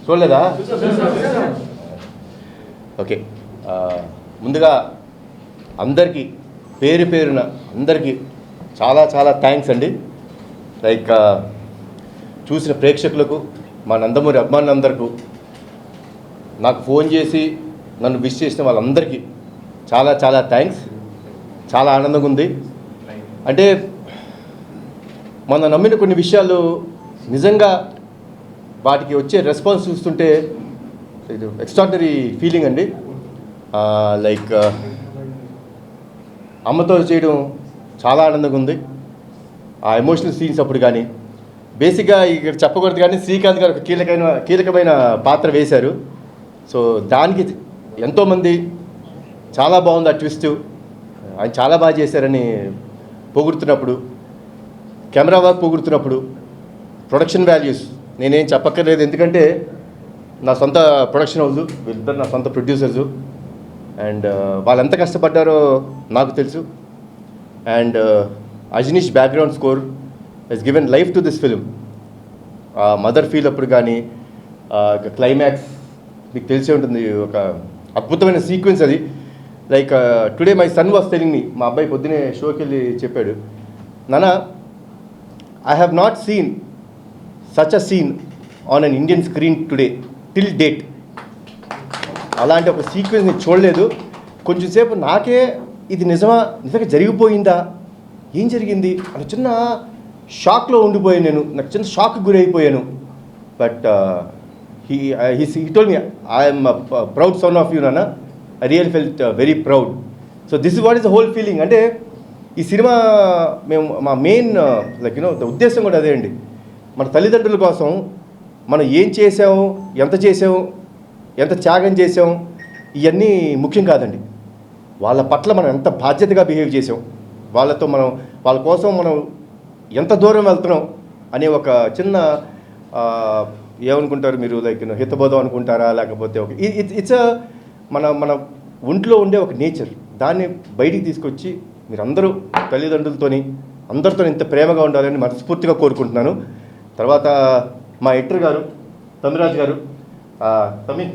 చూడలేదా? ఓకే, ముందుగా అందరికీ పేరు పేరున అందరికీ చాలా చాలా థ్యాంక్స్ అండి. లైక్ చూసిన ప్రేక్షకులకు, మా నందమూరి అభిమానులందరికీ, నాకు ఫోన్ చేసి నన్ను విష్ చేసిన వాళ్ళందరికీ చాలా చాలా థ్యాంక్స్. చాలా ఆనందంగా ఉంది. అంటే మనం నమ్మిన కొన్ని విషయాలు నిజంగా వాటికి వచ్చే రెస్పాన్స్ చూస్తుంటే ఇది ఎక్స్ట్రాడినరీ ఫీలింగ్ అండి. లైక్ అమ్మతో చేయడం చాలా ఆనందంగా ఉంది. ఆ ఎమోషనల్ సీన్స్ అప్పుడు కానీ, బేసిక్గా ఇక్కడ చెప్పకూడదు కానీ శ్రీకాంత్ గారు ఒక కీలకమైన పాత్ర వేశారు. సో దానికి ఎంతోమంది చాలా బాగుంది ఆ ట్విస్ట్, ఆయన చాలా బాగా చేశారని పొగుడుతున్నప్పుడు, కెమెరా వర్క్ పొగుడుతున్నప్పుడు, ప్రొడక్షన్ వాల్యూస్ నేనేం చెప్పక్కర్లేదు, ఎందుకంటే నా సొంత ప్రొడక్షన్ హౌస్, వీళ్ళిద్దరు నా సొంత ప్రొడ్యూసర్సు. అండ్ వాళ్ళు ఎంత కష్టపడ్డారో నాకు తెలుసు. And Ajaneesh background score he's given life to this film. Mother feel అప్పుడు కానీ, క్లైమాక్స్ మీకు తెలిసే ఉంటుంది, ఒక అద్భుతమైన సీక్వెన్స్ అది. Like today my son was telling me, మా అబ్బాయి పొద్దునే షోకి వెళ్ళి చెప్పాడు, నాన్న I have not seen such a scene on an Indian screen today till date. అలాంటి ఒక సీక్వెన్స్ నేను చూడలేదు. కొంచెంసేపు నాకే ఇది నిజంగా జరిగిపోయిందా, ఏం జరిగింది అని చిన్న షాక్లో ఉండిపోయాను నేను. నాకు చిన్న షాక్కి గురైపోయాను. But he told me, I'm proud son of you నాన్న, I real felt very proud. So this is what is the whole feeling. అంటే ఈ సినిమా మేము మా మెయిన్ లైక్ ద ఉద్దేశం కూడా అదే అండి. మన తల్లిదండ్రుల కోసం మనం ఏం చేసాము, ఎంత చేసాము, ఎంత త్యాగం చేసాం, ఇవన్నీ ముఖ్యం కాదండి. వాళ్ళ పట్ల మనం ఎంత బాధ్యతగా బిహేవ్ చేసాం, వాళ్ళ కోసం మనం ఎంత దూరం వెళ్తున్నాం అనే ఒక చిన్న ఏమనుకుంటారు మీరు, లైక్ హితబోధం అనుకుంటారా, లేకపోతే ఒక ఇట్స్ మన ఒంట్లో ఉండే ఒక నేచర్, దాన్ని బయటికి తీసుకొచ్చి మీరందరూ తల్లిదండ్రులతోని అందరితో ఇంత ప్రేమగా ఉండాలని మనస్ఫూర్తిగా కోరుకుంటున్నాను. తర్వాత మా ఎడిటర్ గారు తమిరాజ్ గారు, తమిళ్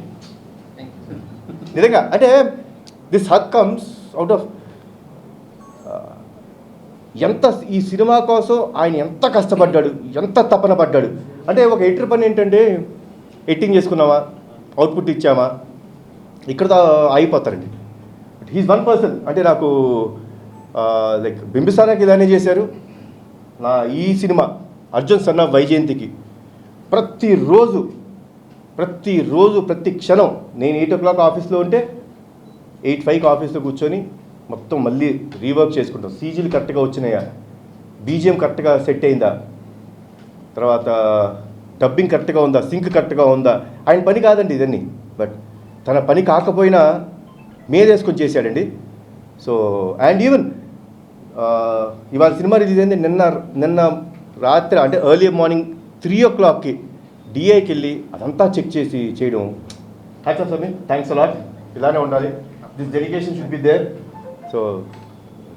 నిజంగా అంటే this hook comes out of ఎంత ఈ సినిమా కోసం ఆయన ఎంత కష్టపడ్డాడు, ఎంత తపన పడ్డాడు. అంటే ఒక ఎడిటర్ పని ఏంటంటే ఎడిటింగ్ చేసుకున్నామా, అవుట్పుట్ ఇచ్చామా, ఇక్కడ అయిపోతారండి. But he's one person. అంటే నాకు లైక్ బింబిసారాకి ఇలానే చేశారు. నా ఈ సినిమా అర్జున్ సన్ ఆఫ్ వైజయంతికి ప్రతిరోజు ప్రతి క్షణం నేను 8 o'clock ఆఫీస్లో ఉంటే 8:05 ఆఫీస్లో కూర్చొని మొత్తం మళ్ళీ రీవర్క్ చేసుకుంటాం. సీజీలు కరెక్ట్గా వచ్చినాయా, బీజిఎం కరెక్ట్గా సెట్ అయిందా, తర్వాత డబ్బింగ్ కరెక్ట్గా ఉందా, సింక్ కరెక్ట్గా ఉందా. ఆయన పని కాదండి ఇదన్నీ, బట్ తన పని కాకపోయినా మీదేసుకొని చేశాడండి. సో అండ్ ఈవెన్ ఇవాళ సినిమా రిలీజ్ అయింది నిన్న రాత్రి, అంటే ఎర్లీ మార్నింగ్ 3 o'clockకి డిఐకి వెళ్ళి అదంతా చెక్ చేసి చేయడం. Hats off Sameer, thanks a lot. ఇలానే ఉండాలి, this dedication should be there. So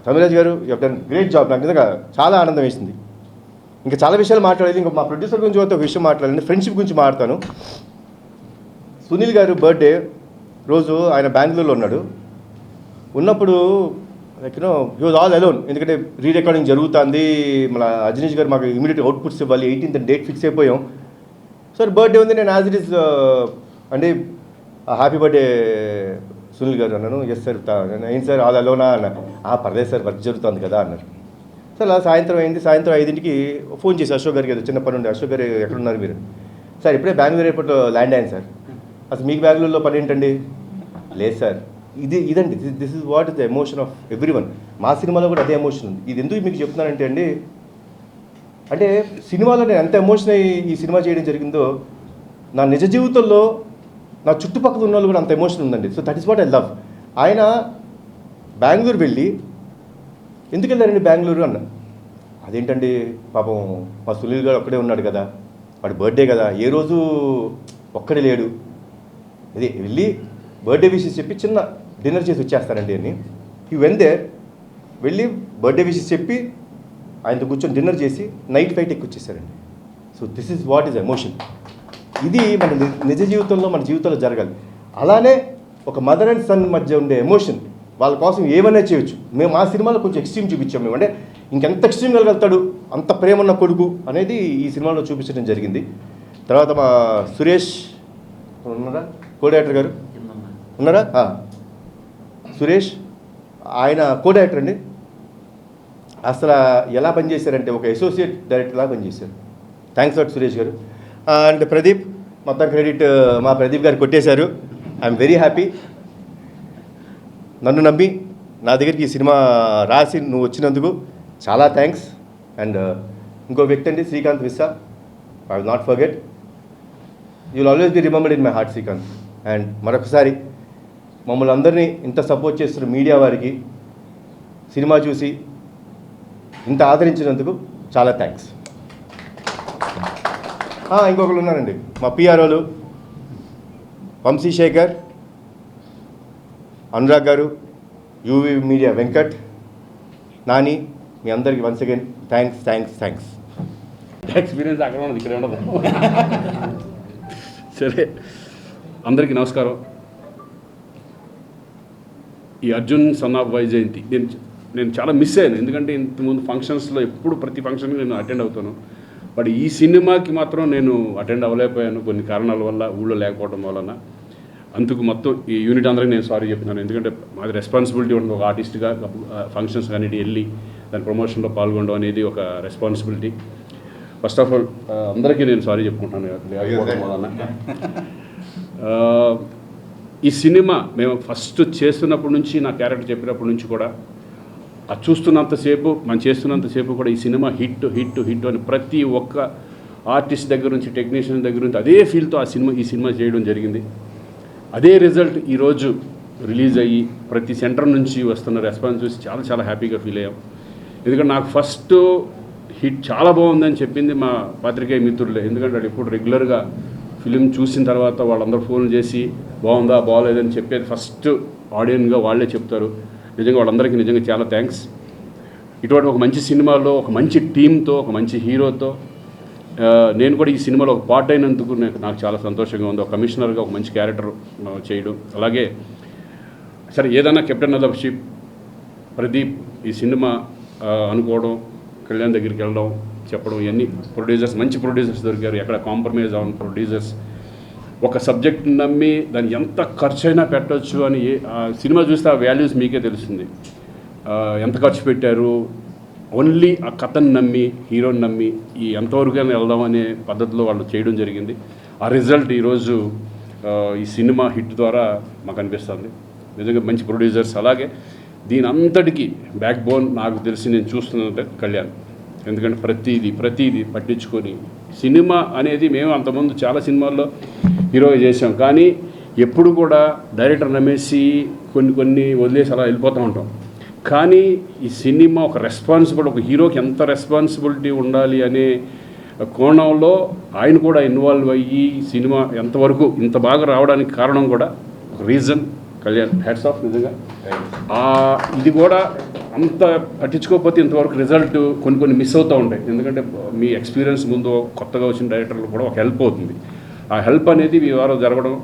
Tamiraj గారు you have done great job. నాకు నిజంగా చాలా ఆనందం వేసింది. ఇంకా చాలా విషయాలు మాట్లాడేది. ఇంకా మా ప్రొడ్యూసర్ గురించి ఒక విషయం మాట్లాడండి, ఫ్రెండ్షిప్ గురించి మాట్లాడతాను. సునీల్ గారు బర్త్డే రోజు ఆయన బెంగళూరులో ఉన్నప్పుడు like he was all alone. ఎందుకంటే రీ రికార్డింగ్ జరుగుతుంది, మన అజనీష్ గారు మాకు ఇమీడియట్ అవుట్పుట్స్ ఇవ్వాలి, 18th డేట్ ఫిక్స్ అయిపోయాం. సార్ బర్త్డే ఉంది, నేను యాజ్ ఇట్ ఈస్ అంటే హ్యాపీ బర్త్డే సునీల్ గారు అన్నాను. ఎస్ సార్, ఏంటి సార్ ఆల్ అలోనా అన్న. పర్లేదు సార్, వర్క్ జరుగుతుంది కదా అన్నారు. సార్ అలా సాయంత్రం అయింది. సాయంత్రం 5ంటికి ఫోన్ చేసి అశోక్ గారికి, ఏదో చిన్న పని ఉండే, అశోక్ గారు ఎక్కడున్నారు మీరు? సార్ ఇప్పుడే బెంగళూరు ఎయిర్పోర్ట్లో ల్యాండ్ అయ్యాను సార్. అసలు మీకు బెంగళూరులో పని ఏంటండి? లేదు సార్, ఇదండి this is what is the emotion of every one. మా సినిమాలో కూడా అదే ఎమోషన్ ఉంది. ఇది ఎందుకు మీకు చెప్తున్నానంటే అండి, అంటే సినిమాలో నేను ఎంత ఎమోషన్ అయ్యి ఈ సినిమా చేయడం జరిగిందో, నా నిజ జీవితంలో నా చుట్టుపక్కల ఉన్న వాళ్ళు కూడా అంత ఎమోషన్ ఉందండి. So that is what I love. ఆయన బెంగళూరు వెళ్ళి, ఎందుకు వెళ్ళారండి బెంగళూరు అన్న. అదేంటండి పాపం మా సునీల్ గారు ఒక్కడే ఉన్నాడు కదా, వాడి బర్త్డే కదా, ఏ రోజు ఒక్కడే లేడు, అదే వెళ్ళి బర్త్డే విషెస్ చెప్పి చిన్న డిన్నర్ చేసి వచ్చేస్తారండి అని. ఈ వెళ్ళి బర్త్డే విషెస్ చెప్పి ఆయనతో కూర్చొని డిన్నర్ చేసి నైట్ ఫ్లైట్ ఎక్కి వచ్చేసారండి. So this is what is emotion. ఇది మన నిజ జీవితంలో మన జీవితంలో జరగాలి. అలానే ఒక మదర్ అండ్ సన్ మధ్య ఉండే ఎమోషన్, వాళ్ళ కోసం ఏమన్నా చేయొచ్చు. మేము ఆ సినిమాలో కొంచెం ఎక్స్ట్రీమ్ చూపించాం. మేము అంటే ఇంకెంత ఎక్స్ట్రీమ్ కలగలుగుతాడు, అంత ప్రేమ ఉన్న కొడుకు అనేది ఈ సినిమాలో చూపించడం జరిగింది. తర్వాత మా సురేష్ ఉన్నారా, కో-డైరెక్టర్ గారు ఉన్నారా? సురేష్ ఆయన కో-డైరెక్టర్ అండి. అసలు ఎలా పనిచేశారంటే ఒక అసోసియేట్ డైరెక్టర్లా పనిచేశారు. థ్యాంక్స్ లాట్ సురేష్ గారు. అండ్ ప్రదీప్, మొత్తం క్రెడిట్ మా ప్రదీప్ గారు కొట్టేశారు. I'm very happy. నన్ను నమ్మి నా దగ్గరికి ఈ సినిమా రాసి నువ్వు వచ్చినందుకు చాలా థ్యాంక్స్. అండ్ ఇంకో వ్యక్తి అండి Srikanth Vissa, I will not forget. You will always be remembered in my heart Srikanth. And మరొకసారి మమ్మల్ని అందరినీ ఇంత సపోర్ట్ చేస్తున్న మీడియా వారికి, సినిమా చూసి ఇంత ఆదరించినందుకు చాలా థ్యాంక్స్. ఇంకొకరు ఉన్నారండి మా పిఆర్ఓలు వంశీశేఖర్, అనురాగ్ గారు, యూవీ మీడియా వెంకట్, నాని, మీ అందరికీ వన్స్ అగైన్ థ్యాంక్స్. ఎక్స్పీరియన్స్ అక్కడ ఉన్నది, ఇక్కడ ఉండదు. సరే, అందరికీ నమస్కారం. ఈ అర్జున్ సన్ ఆఫ్ వైజయంతి నేను చాలా మిస్ అయ్యాను. ఎందుకంటే ఇంతకుముందు ఫంక్షన్స్లో ఎప్పుడు ప్రతి ఫంక్షన్కి నేను అటెండ్ అవుతాను. బట్ ఈ సినిమాకి మాత్రం నేను అటెండ్ అవ్వలేకపోయాను కొన్ని కారణాల వల్ల, ఊళ్ళో లేకపోవడం వలన. అందుకు మొత్తం ఈ యూనిట్ అందరికీ నేను సారీ చెప్తున్నాను. ఎందుకంటే మాది రెస్పాన్సిబిలిటీ ఉంటుంది, ఒక ఆర్టిస్ట్గా ఫంక్షన్స్ కానీ వెళ్ళి దాని ప్రమోషన్లో పాల్గొనడం అనేది ఒక రెస్పాన్సిబిలిటీ. ఫస్ట్ ఆఫ్ ఆల్ అందరికీ నేను సారీ చెప్పుకుంటాను లేకపోవడం వలన. ఈ సినిమా మేము ఫస్ట్ చేస్తున్నప్పటి నుంచి, నా క్యారెక్టర్ చెప్పినప్పటి నుంచి కూడా అది చూస్తున్నంతసేపు, మనం చేస్తున్నంతసేపు కూడా ఈ సినిమా హిట్ అని ప్రతి ఒక్క ఆర్టిస్ట్ దగ్గర నుంచి, టెక్నీషియన్ దగ్గర నుంచి అదే ఫీల్తో ఈ సినిమా చేయడం జరిగింది. అదే రిజల్ట్ ఈరోజు రిలీజ్ అయ్యి ప్రతి సెంటర్ నుంచి వస్తున్న రెస్పాన్స్ చూసి చాలా చాలా హ్యాపీగా ఫీల్ అయ్యాం. ఎందుకంటే నాకు ఫస్ట్ హిట్ చాలా బాగుందని చెప్పింది మా పాత్రికేయ మిత్రులే. ఎందుకంటే వాళ్ళు ఎప్పుడు రెగ్యులర్గా ఫిలిం చూసిన తర్వాత వాళ్ళందరూ ఫోన్ చేసి బాగుందా బాగోలేదని చెప్పేది ఫస్ట్ ఆడియన్గా వాళ్ళే చెప్తారు. నిజంగా వాళ్ళందరికీ నిజంగా చాలా థ్యాంక్స్. ఇటువంటి ఒక మంచి సినిమాలో, ఒక మంచి టీంతో, ఒక మంచి హీరోతో నేను కూడా ఈ సినిమాలో ఒక పార్ట్ అయినందుకు నాకు చాలా సంతోషంగా ఉంది. ఒక కమిషనర్గా ఒక మంచి క్యారెక్టర్ చేయడం, అలాగే సరే ఏదైనా captain of the ship Pradeep ఈ సినిమా అనుకోవడం, కళ్యాణ్ దగ్గరికి వెళ్ళడం, చెప్పడం, ఇవన్నీ ప్రొడ్యూసర్స్, మంచి ప్రొడ్యూసర్స్ దొరికారు. ఎక్కడ కాంప్రమైజ్ అవ్వని ప్రొడ్యూసర్స్. ఒక సబ్జెక్ట్ నమ్మి దాన్ని ఎంత ఖర్చు అయినా పెట్టవచ్చు అని సినిమా చూస్తే ఆ వాల్యూస్ మీకే తెలుస్తుంది. ఎంత ఖర్చు పెట్టారు, ఓన్లీ ఆ కథను నమ్మి, హీరోని నమ్మి ఈ ఎంతవరకైనా వెళ్దాం అనే పద్ధతిలో వాళ్ళు చేయడం జరిగింది. ఆ రిజల్ట్ ఈరోజు ఈ సినిమా హిట్ ద్వారా మాకు అనిపిస్తుంది. నిజంగా మంచి ప్రొడ్యూసర్స్. అలాగే దీని అంతటికీ బ్యాక్ బోన్ నాకు తెలిసి నేను చూస్తున్నట్టే కళ్యాణ్. ఎందుకంటే ప్రతిదీ పట్టించుకొని సినిమా అనేది, మేము అంతకుముందు చాలా సినిమాల్లో హీరోగా చేసాం, కానీ ఎప్పుడు కూడా డైరెక్టర్ నమ్మేసి కొన్ని వదిలేసి అలా వెళ్ళిపోతూ ఉంటాం. కానీ ఈ సినిమా ఒక ఒక హీరోకి ఎంత రెస్పాన్సిబిలిటీ ఉండాలి అనే కోణంలో ఆయన కూడా ఇన్వాల్వ్ అయ్యి సినిమా ఎంతవరకు ఇంత బాగా రావడానికి కారణం కూడా ఒక రీజన్ కళ్యాణ్. Hats off. నిజంగా ఇది కూడా అంత పట్టించుకోకపోతే ఇంతవరకు రిజల్ట్ కొన్ని మిస్ అవుతూ ఉంటాయి. ఎందుకంటే మీ ఎక్స్పీరియన్స్ ముందు కొత్తగా వచ్చిన డైరెక్టర్లు కూడా ఒక హెల్ప్ అవుతుంది. ఆ హెల్ప్ అనేది మీ వారు జరగడం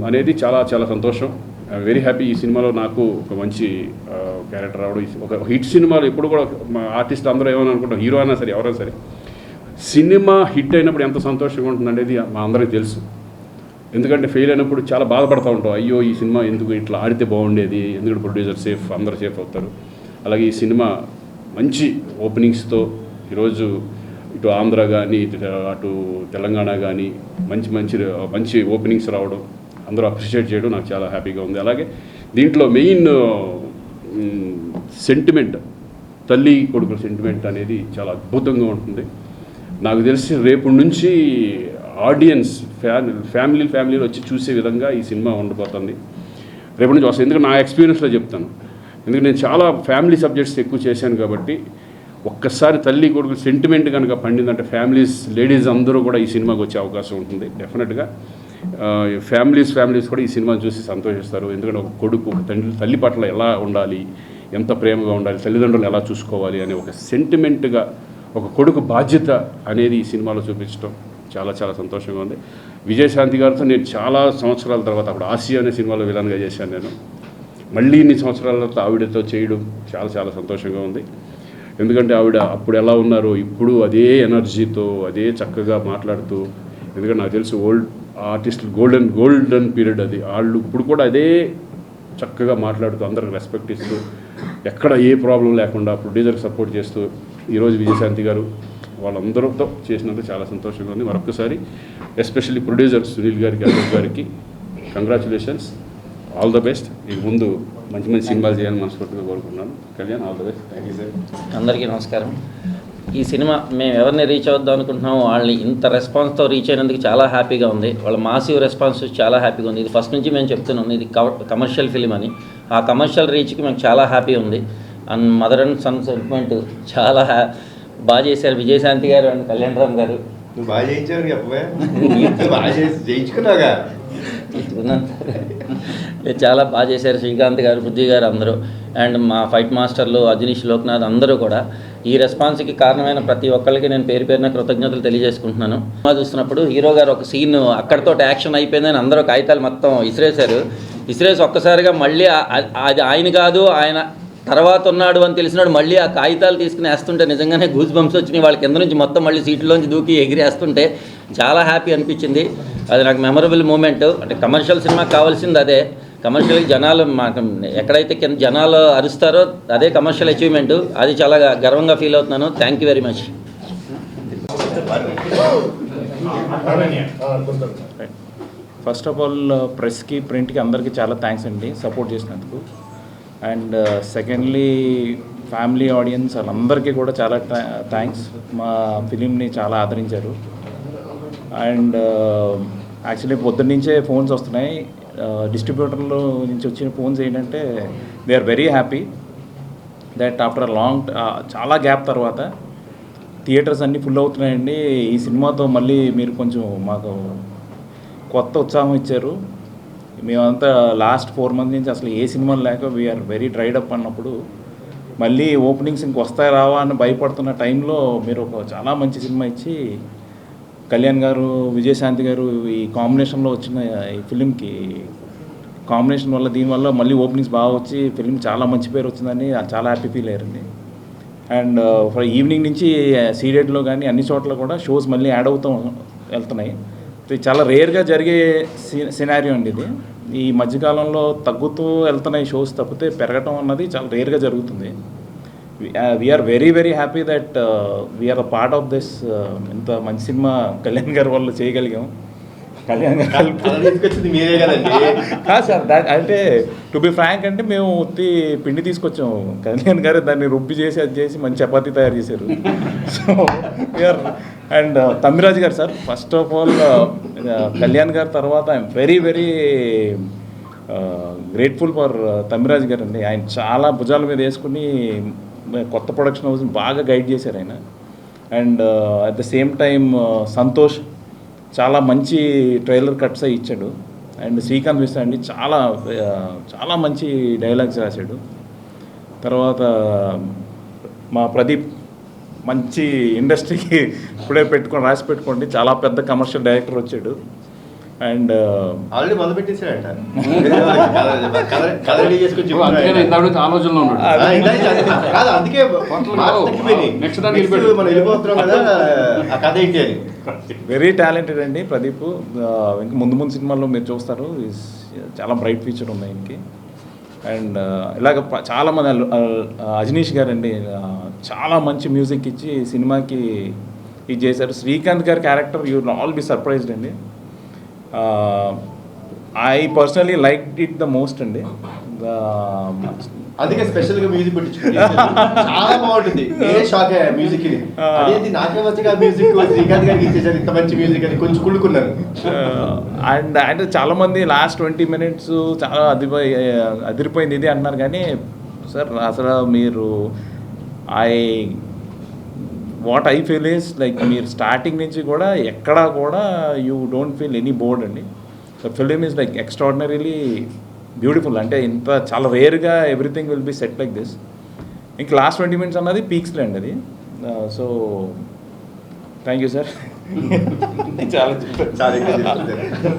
అనేది చాలా చాలా సంతోషం. Very happy. ఈ సినిమాలో నాకు ఒక మంచి క్యారెక్టర్ రావడం. ఒక హిట్ సినిమాలో ఎప్పుడు కూడా మా ఆర్టిస్ట్ అందరూ ఏమైనా అనుకుంటాం, హీరో అయినా సరే ఎవరైనా సరే, సినిమా హిట్ అయినప్పుడు ఎంత సంతోషంగా ఉంటుంది అనేది మా అందరికీ తెలుసు. ఎందుకంటే ఫెయిల్ అయినప్పుడు చాలా బాధపడుతూ ఉంటాం, అయ్యో ఈ సినిమా ఎందుకు ఇట్లా ఆడితే బాగుండేది, ఎందుకంటే ప్రొడ్యూసర్ సేఫ్, అందరూ సేఫ్ అవుతారు. అలాగే ఈ సినిమా మంచి ఓపెనింగ్స్తో ఈరోజు ఇటు ఆంధ్ర కానీ అటు తెలంగాణ కానీ మంచి ఓపెనింగ్స్ రావడం, అందరూ అప్రిషియేట్ చేయడం నాకు చాలా హ్యాపీగా ఉంది. అలాగే దీంట్లో మెయిన్ సెంటిమెంట్, తల్లి కొడుకుల సెంటిమెంట్ అనేది చాలా అద్భుతంగా ఉంటుంది. నాకు తెలిసి రేపు నుంచి ఆడియన్స్ ఫ్యామిలీలో వచ్చి చూసే విధంగా ఈ సినిమా ఉండబోతుంది. రేపు నుంచి వస్తుంది. ఎందుకంటే నా ఎక్స్పీరియన్స్లో చెప్తాను. ఎందుకంటే నేను చాలా ఫ్యామిలీ సబ్జెక్ట్స్ ఎక్కువ చేశాను కాబట్టి ఒక్కసారి తల్లి కొడుకు సెంటిమెంట్ కనుక పండిందంటే లేడీస్ అందరూ కూడా ఈ సినిమాకి వచ్చే అవకాశం ఉంటుంది. డెఫినెట్గా ఫ్యామిలీస్ కూడా ఈ సినిమాని చూసి సంతోషిస్తారు. ఎందుకంటే ఒక కొడుకు ఒక తల్లి పట్ల ఎలా ఉండాలి, ఎంత ప్రేమగా ఉండాలి, తల్లిదండ్రులు ఎలా చూసుకోవాలి అనే ఒక సెంటిమెంట్గా ఒక కొడుకు బాధ్యత అనేది ఈ సినిమాలో చూపించడం చాలా చాలా సంతోషంగా ఉంది. విజయశాంతి గారితో నేను చాలా సంవత్సరాల తర్వాత అప్పుడు ఆసియా అనే సినిమాలో విలన్గా చేశాను నేను. మళ్ళీ ఇన్ని సంవత్సరాల తర్వాత ఆవిడతో చేయడం చాలా చాలా సంతోషంగా ఉంది. ఎందుకంటే ఆవిడ అప్పుడు ఎలా ఉన్నారో ఇప్పుడు అదే ఎనర్జీతో అదే చక్కగా మాట్లాడుతూ, ఎందుకంటే నాకు తెలుసు ఓల్డ్ ఆర్టిస్టులు గోల్డెన్ పీరియడ్ అది, వాళ్ళు ఇప్పుడు కూడా అదే చక్కగా మాట్లాడుతూ అందరికి రెస్పెక్ట్ ఇస్తూ ఎక్కడ ఏ ప్రాబ్లం లేకుండా ప్రొడ్యూసర్కి సపోర్ట్ చేస్తూ ఈరోజు విజయశాంతి గారు వాళ్ళందరితో చేసినందుకు చాలా సంతోషంగా ఉంది. మరొకసారి ఎస్పెషల్లీ ప్రొడ్యూసర్ సునీల్ గారికి, అశోక్ గారికి కంగ్రాచులేషన్స్, ఆల్ ద బెస్ట్. ఇక ముందు మంచి మంచి సినిమాలు చేయాలని మనస్ఫూర్తిగా కోరుకుంటున్నాను. Kalyan, all the best. Thank you sir. అందరికీ నమస్కారం. ఈ సినిమా మేము ఎవరిని రీచ్ అవుద్దాం అనుకుంటున్నామో వాళ్ళని ఇంత రెస్పాన్స్తో రీచ్ అయినందుకు చాలా హ్యాపీగా ఉంది. వాళ్ళ మాసివ్ రెస్పాన్స్ చాలా హ్యాపీగా ఉంది. ఇది ఫస్ట్ నుంచి మేము చెప్తున్నాం, ఇది కమర్షియల్ ఫిలిం అని. ఆ కమర్షియల్ రీచ్కి మేము చాలా హ్యాపీ ఉంది. And mother and son sentiment చాలా బాగా చేశారు విజయశాంతి గారు అండ్ కళ్యాణ్ రామ్ గారు. నువ్వు బాగా చేయించావు చెప్పవే, బాగా చేయించుకున్నావుగా. చాలా బాగా చేశారు శ్రీకాంత్ గారు, బుద్ధి గారు అందరూ, అండ్ మా ఫైట్ మాస్టర్లు అజనీష్, లోక్నాథ్ అందరూ కూడా. ఈ రెస్పాన్స్కి కారణమైన ప్రతి ఒక్కరికి నేను పేరు పేరున కృతజ్ఞతలు తెలియజేసుకుంటున్నాను. సినిమా చూస్తున్నప్పుడు హీరో గారు ఒక సీన్ అక్కడితో యాక్షన్ అయిపోయిందని అందరూ కాగితాలు మొత్తం ఇసిరేసి ఒక్కసారిగా మళ్ళీ అది ఆయన కాదు, ఆయన తర్వాత ఉన్నాడు అని తెలిసినాడు మళ్ళీ ఆ కాగితాలు తీసుకుని వేస్తుంటే నిజంగానే గూస్ బంప్స్ వచ్చినాయి. వాళ్ళ కింద నుంచి మొత్తం మళ్ళీ సీట్లోంచి దూకి ఎగిరేస్తుంటే చాలా హ్యాపీ అనిపించింది. అది నాకు మెమరబుల్ మూమెంట్. అంటే కమర్షియల్ సినిమాకి కావాల్సింది అదే. కమర్షియల్ జనాలు మాకు ఎక్కడైతే కింద జనాలు అరుస్తారో అదే కమర్షియల్ అచీవ్మెంట్. అది చాలా గర్వంగా ఫీల్ అవుతున్నాను. Thank you very much. First of all ప్రెస్కి, ప్రింట్కి అందరికీ చాలా థ్యాంక్స్ అండి సపోర్ట్ చేసినందుకు. అండ్ సెకండ్లీ ఫ్యామిలీ ఆడియన్స్ వాళ్ళందరికీ కూడా చాలా థ్యాంక్స్. మా ఫిలింని చాలా ఆదరించారు. అండ్ యాక్చువల్లీ పొద్దున్న నుంచే ఫోన్స్ వస్తున్నాయి. డిస్ట్రిబ్యూటర్లో నుంచి వచ్చిన ఫోన్స్ ఏంటంటే they are very happy that after long చాలా గ్యాప్ తర్వాత థియేటర్స్ అన్నీ ఫుల్ అవుతున్నాయండి. ఈ సినిమాతో మళ్ళీ మీరు కొంచెం మాకు కొత్త ఉత్సాహం ఇచ్చారు. మేమంతా లాస్ట్ 4 months నుంచి అసలు ఏ సినిమాలు లేక వీఆర్ వెరీ డ్రైడ్ అప్ అన్నప్పుడు మళ్ళీ ఓపెనింగ్స్ వస్తాయి రావా అని భయపడుతున్న టైంలో మీరు ఒక చాలా మంచి సినిమా ఇచ్చి కళ్యాణ్ గారు, విజయశాంతి గారు ఈ కాంబినేషన్లో వచ్చిన ఈ ఫిలింకి కాంబినేషన్ వల్ల దీనివల్ల మళ్ళీ ఓపెనింగ్స్ బాగా వచ్చి ఫిలిం చాలా మంచి పేరు వచ్చిందని చాలా హ్యాపీ ఫీల్ అయ్యారండి. అండ్ ఫర్ ఈవినింగ్ నుంచి సీడెడ్లో కానీ అన్ని చోట్ల కూడా షోస్ మళ్ళీ యాడ్ అవుతూ వెళ్తున్నాయి. ఇది చాలా రేర్గా జరిగే సినారియో అండి. ఇది ఈ మధ్యకాలంలో తగ్గుతూ వెళ్తున్నాయి షోస్ తప్పితే పెరగటం అన్నది చాలా రేర్గా జరుగుతుంది. We're very very happy that we're a part of this. ఇంత మంచి సినిమా కళ్యాణ్ గారి వాళ్ళు చేయగలిగాం. కళ్యాణ్ గారు మీరే కదండి. కాదు సార్, అంటే టు బి ఫ్రాంక్ అంటే మేము పిండి తీసుకొచ్చాము, కళ్యాణ్ గారు దాన్ని రుబ్బి చేసి అది చేసి మంచి చపాతీ తయారు చేశారు. సో వీఆర్ అండ్ తమ్మిరాజు గారు sir, first of all Kalyan గారి తర్వాత I'm very very grateful for Tammiraju గారు అండి. ఆయన చాలా భుజాల మీద వేసుకుని కొత్త ప్రొడక్షన్ హౌస్ని బాగా గైడ్ చేశారు ఆయన. And at the same time Santosh చాలా మంచి ట్రైలర్ కట్స్ అయి ఇచ్చాడు. అండ్ శ్రీకాంత్ మిశ్రా అండి చాలా మంచి డైలాగ్స్ రాశాడు. తర్వాత మా ప్రదీప్ మంచి ఇండస్ట్రీకి ఇప్పుడే రాసి పెట్టుకోండి, చాలా పెద్ద కమర్షియల్ డైరెక్టర్ వచ్చాడు. అండ్ ఆల్రెడీ మొదలు పెట్టేసాడంట. ఆలోచనలో ఉన్నాడు. అందుకే మనం వెళ్ళిపోతున్నాం కదా ఆ కథ ఏంటి అని. వెరీ టాలెంటెడ్ అండి ప్రదీప్. ఇంకా ముందు సినిమాల్లో మీరు చూస్తారు, చాలా బ్రైట్ ఫ్యూచర్ ఉంది ఆయనకి. అండ్ ఇలాగ చాలామంది అజనీష్ గారు అండి చాలా మంచి మ్యూజిక్ ఇచ్చి సినిమాకి ఇది చేశారు. శ్రీకాంత్ గారి character you will all be surprised అండి. I personally like it the most అండి. అందుకే స్పెషల్ గా మ్యూజిక్ పెట్టించుకుంటే చాలా బాగుంటుంది. నేనే షాక్ అయ్యా మ్యూజిక్ ని. అదేంటి నాకే వచ్చగా మ్యూజిక్ శ్రీకాంత్ గారికి ఇచ్చేసారు ఇంత మంచి మ్యూజిక్ అని కొంచెం కుళ్ళుకున్నాను. అండ్ అంటే చాలా మంది లాస్ట్ 20 minutes చాలా అదిరిపోయింది ఇది అంటున్నారు. కానీ సార్ అసలు మీరు what I feel is like మీరు స్టార్టింగ్ నుంచి కూడా ఎక్కడా కూడా you don't feel any bored అండి. So film is like extraordinarily beautiful. అంటే ఇంత చాలా రేర్గా everything will be set like this. ఇంక లాస్ట్ 20 minutes అన్నది పీక్స్లో అండి అది. So thank you sir. చాలా చెప్పారు. చాలా ఎక్కువ చెప్తారు.